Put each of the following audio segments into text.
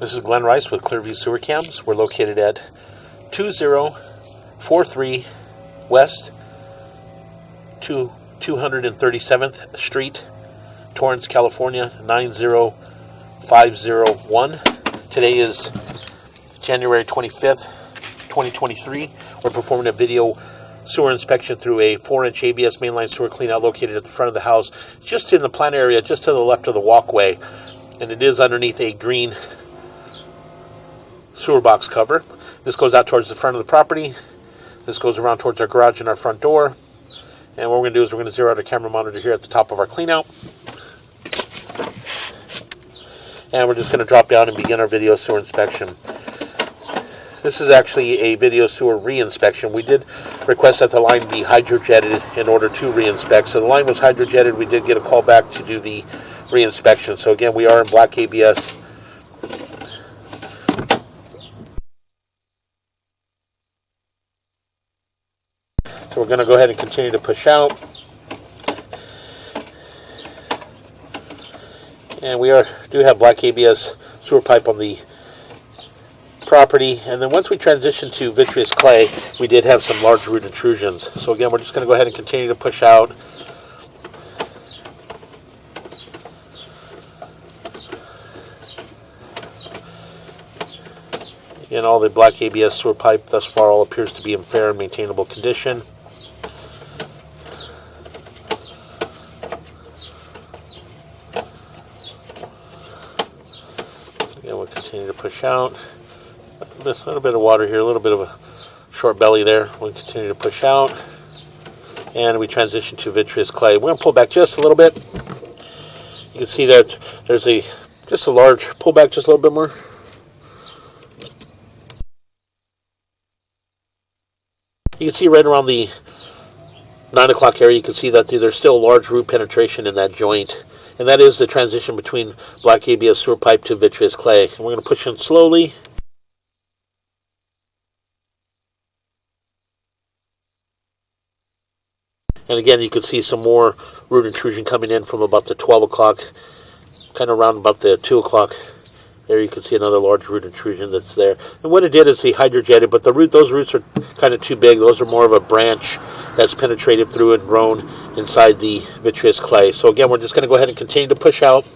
This is Glenn Rice with Clearview Sewer Cams. We're located at 2043 West 237th Street, Torrance, California 90501. Today is January 25th, 2023. We're performing a video sewer inspection through a 4-inch ABS mainline sewer cleanout located at the front of the house, just in the plant area, just to the left of the walkway. And it is underneath a green sewer box cover. This goes out towards the front of the property. This goes around towards our garage and our front door. And what we're going to do is we're going to zero out our camera monitor here at the top of our cleanout. And we're just going to drop down and begin our video sewer inspection. This is actually a video sewer reinspection. We did request that the line be hydrojetted in order to reinspect. So the line was hydrojetted. We did get a call back to do the reinspection. So again, we are in black ABS. So we're going to go ahead and continue to push out. And we do have black ABS sewer pipe on the property. And then once we transition to vitreous clay, we did have some large root intrusions. So again, we're just going to go ahead and continue to push out. Again, all the black ABS sewer pipe thus far all appears to be in fair and maintainable condition. Again, we'll continue to push out. A little bit of water here, a little bit of a short belly there. We'll continue to push out. And we transition to vitreous clay. We're going to pull back just a little bit. You can see that there's just a large pullback, just a little bit more. You can see right around the 9 o'clock area, you can see that there's still large root penetration in that joint. And that is the transition between black ABS sewer pipe to vitreous clay. And we're going to push in slowly. And again, you can see some more root intrusion coming in from about the 12 o'clock, kind of around about the 2 o'clock. There you can see another large root intrusion that's there. And what it did is he hydrojetted, but those roots are kind of too big. Those are more of a branch that's penetrated through and grown inside the vitreous clay. So again, we're just going to go ahead and continue to push out.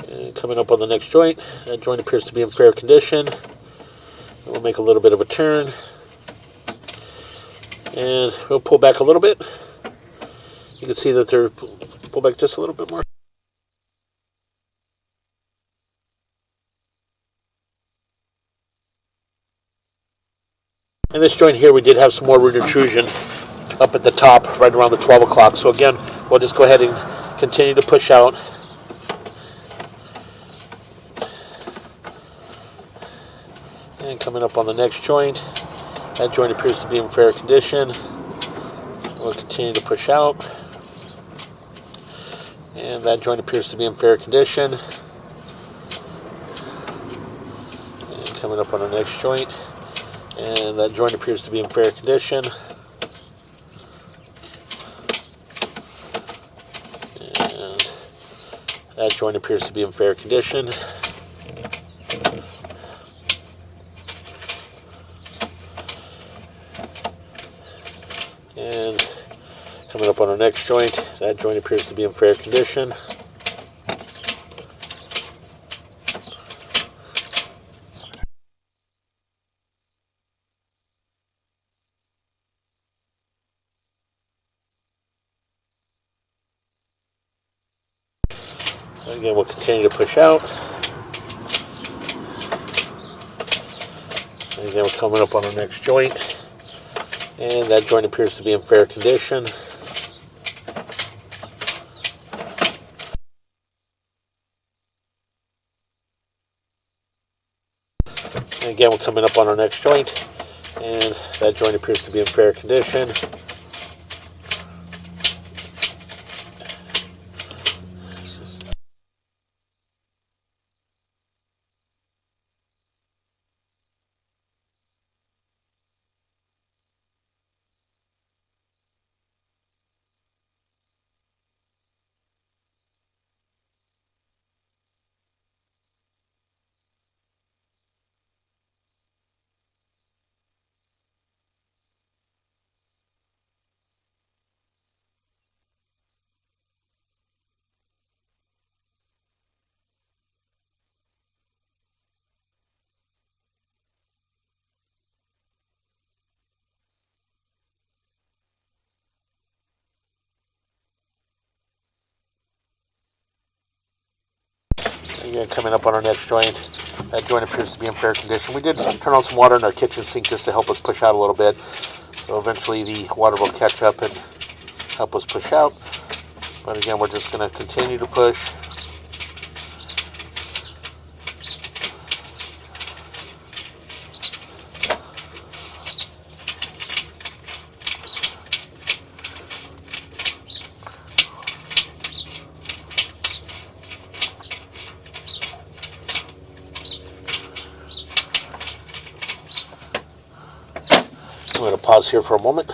And coming up on the next joint. That joint appears to be in fair condition. And we'll make a little bit of a turn. And we'll pull back a little bit. You can see that they're pull back just a little bit more. In this joint here, we did have some more root intrusion up at the top, right around the 12 o'clock. So again, we'll just go ahead and continue to push out. And coming up on the next joint, that joint appears to be in fair condition. We'll continue to push out. And that joint appears to be in fair condition. And coming up on the next joint. And that joint appears to be in fair condition. And that joint appears to be in fair condition. And coming up on our next joint, that joint appears to be in fair condition. Again, we'll continue to push out. And again, we're coming up on our next joint. And that joint appears to be in fair condition. And again, we're coming up on our next joint. And that joint appears to be in fair condition. Again, coming up on our next joint. That joint appears to be in fair condition. We did turn on some water in our kitchen sink just to help us push out a little bit. So eventually the water will catch up and help us push out. But again, we're just going to continue to push. I'm going to pause here for a moment.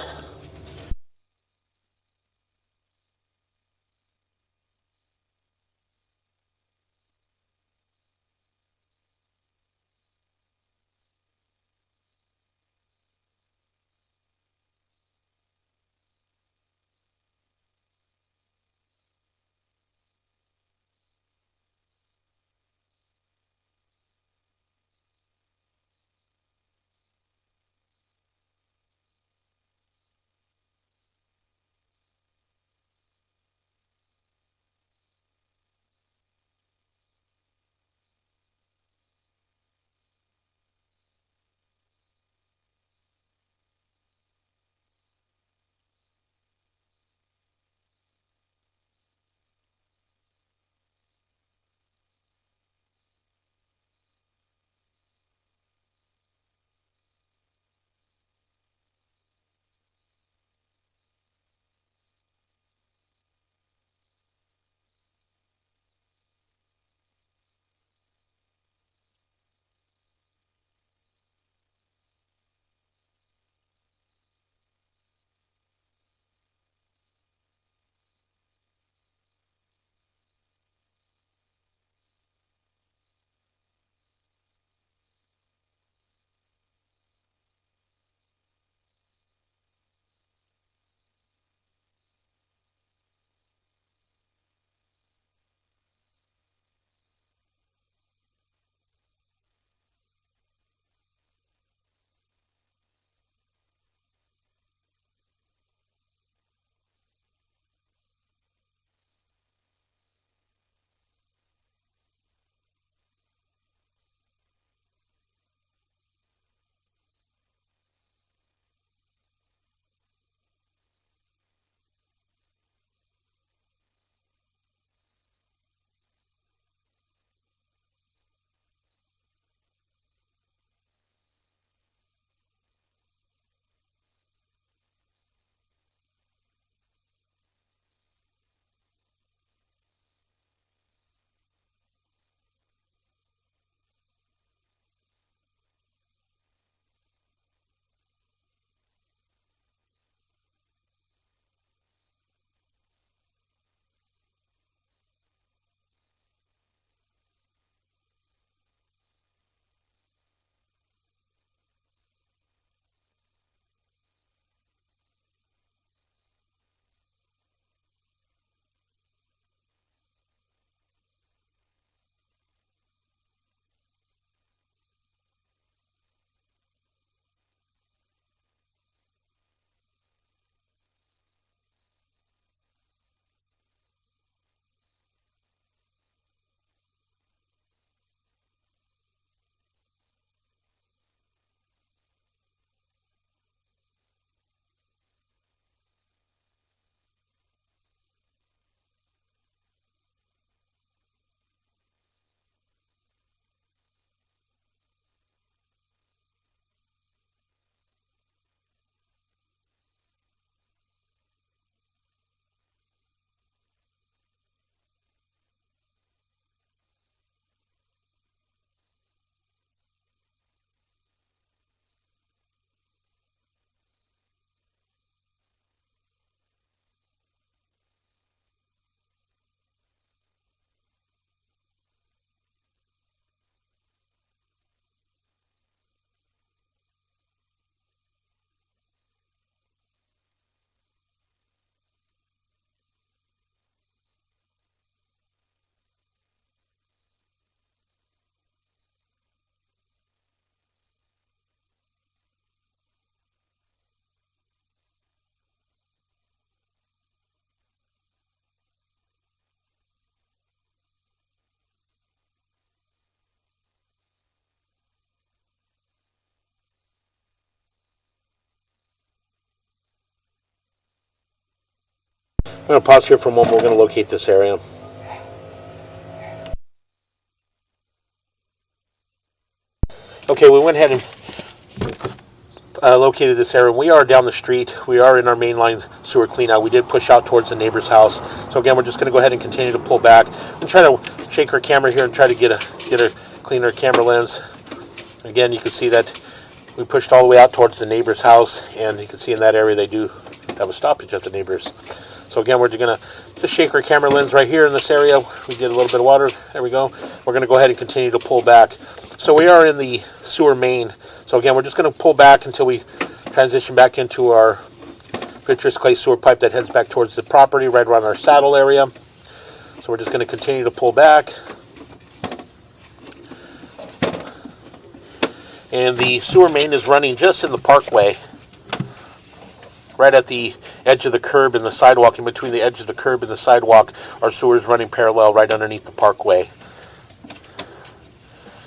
I'm going to pause here for a moment. We're going to locate this area. Okay, we went ahead and located this area. We are down the street. We are in our mainline sewer cleanout. We did push out towards the neighbor's house. So again, we're just going to go ahead and continue to pull back and try to shake our camera here and try to get a cleaner camera lens. Again, you can see that we pushed all the way out towards the neighbor's house, and you can see in that area they do have a stoppage at the neighbor's. So again, we're going to just shake our camera lens right here in this area. We get a little bit of water. There we go. We're going to go ahead and continue to pull back. So we are in the sewer main. So again, we're just going to pull back until we transition back into our vitreous clay sewer pipe that heads back towards the property right around our saddle area. So we're just going to continue to pull back. And the sewer main is running just in the parkway, right at the edge of the curb and the sidewalk. In between the edge of the curb and the sidewalk, our sewer is running parallel right underneath the parkway.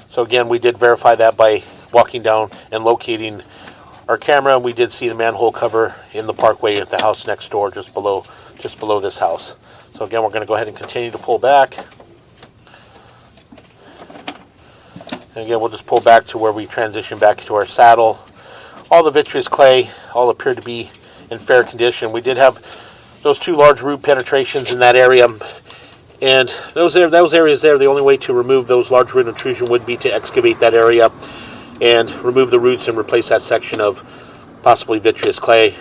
So again, we did verify that by walking down and locating our camera, and we did see the manhole cover in the parkway at the house next door, just below this house. So again, we're going to go ahead and continue to pull back. And again, we'll just pull back to where we transition back to our saddle. All the vitreous clay all appear to be in fair condition. We did have those two large root penetrations in that area, and those areas there, the only way to remove those large root intrusion would be to excavate that area and remove the roots and replace that section of possibly vitreous clay,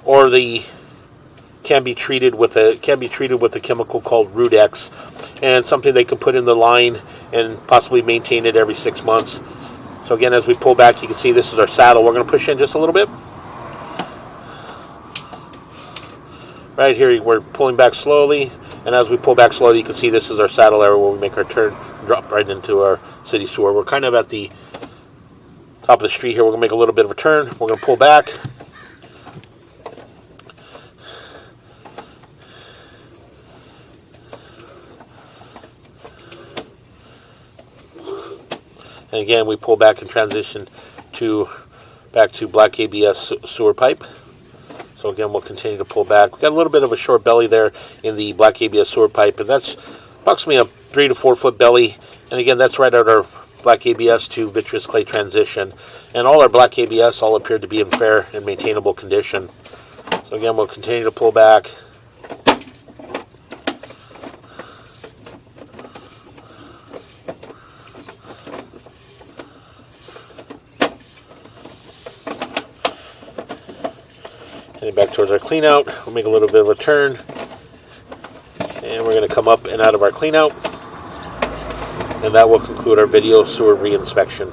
or can be treated with a chemical called Root X, and something they can put in the line and possibly maintain it every 6 months. So again, as we pull back, you can see this is our saddle. We're going to push in just a little bit. Right here, we're pulling back slowly, and as we pull back slowly, you can see this is our saddle area where we make our turn, drop right into our city sewer. We're kind of at the top of the street here. We're going to make a little bit of a turn. We're going to pull back. And again, we pull back and transition back to black ABS sewer pipe. So again, we'll continue to pull back. We've got a little bit of a short belly there in the black ABS sewer pipe, and that's approximately a 3 to 4 foot belly. And again, that's right at our black ABS to vitreous clay transition. And all our black ABS all appear to be in fair and maintainable condition. So again, we'll continue to pull back. Heading back towards our clean out. We'll make a little bit of a turn, and we're going to come up and out of our clean out, and that will conclude our video sewer reinspection.